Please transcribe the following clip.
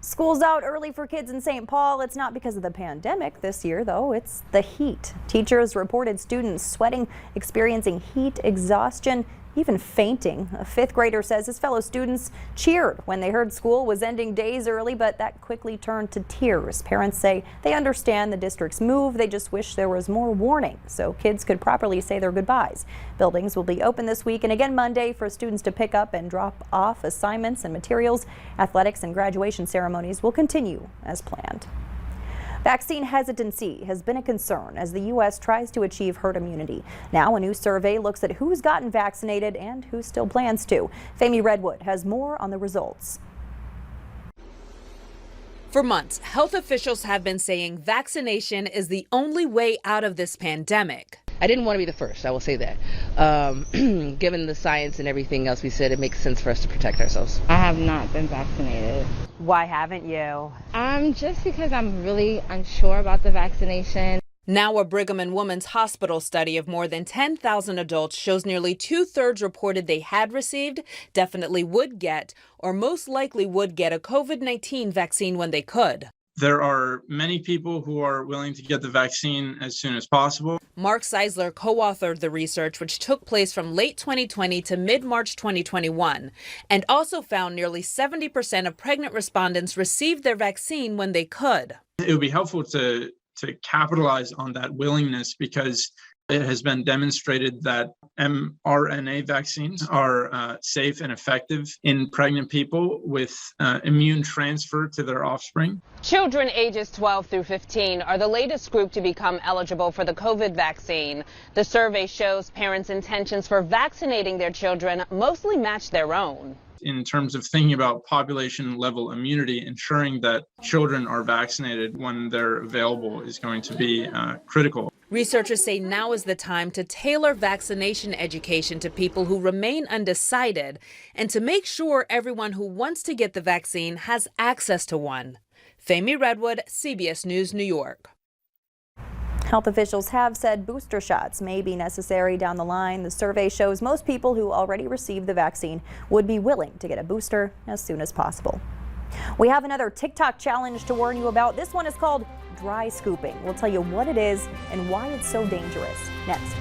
School's out early for kids in St. Paul. It's not because of the pandemic this year, though. It's the heat. Teachers reported students sweating, experiencing heat exhaustion, even fainting. A fifth grader says his fellow students cheered when they heard school was ending days early, but that quickly turned to tears. Parents say they understand the district's move. They just wish there was more warning so kids could properly say their goodbyes. Buildings will be open this week and again Monday for students to pick up and drop off assignments and materials. Athletics and graduation ceremonies will continue as planned. Vaccine hesitancy has been a concern as the U.S. tries to achieve herd immunity. Now a new survey looks at who's gotten vaccinated and who still plans to. Femi Redwood has more on the results. For months, health officials have been saying vaccination is the only way out of this pandemic. I didn't want to be the first, I will say that. Given the science and everything else we said, it makes sense for us to protect ourselves. I have not been vaccinated. Why haven't you? Just because I'm really unsure about the vaccination. Now a Brigham and Women's Hospital study of more than 10,000 adults shows nearly 2/3 reported they had received, definitely would get, or most likely would get a COVID-19 vaccine when they could. There are many people who are willing to get the vaccine as soon as possible. Mark Seisler co-authored the research, which took place from late 2020 to mid-March 2021, and also found nearly 70% of pregnant respondents received their vaccine when they could. It would be helpful to capitalize on that willingness because it has been demonstrated that mRNA vaccines are safe and effective in pregnant people with immune transfer to their offspring. Children ages 12 through 15 are the latest group to become eligible for the COVID vaccine. The survey shows parents' intentions for vaccinating their children mostly match their own. In terms of thinking about population level immunity, ensuring that children are vaccinated when they're available is going to be critical. Researchers say now is the time to tailor vaccination education to people who remain undecided and to make sure everyone who wants to get the vaccine has access to one. Femi Redwood, CBS News, New York. Health officials have said booster shots may be necessary down the line. The survey shows most people who already received the vaccine would be willing to get a booster as soon as possible. We have another TikTok challenge to warn you about. This one is called dry scooping. We'll tell you what it is and why it's so dangerous next.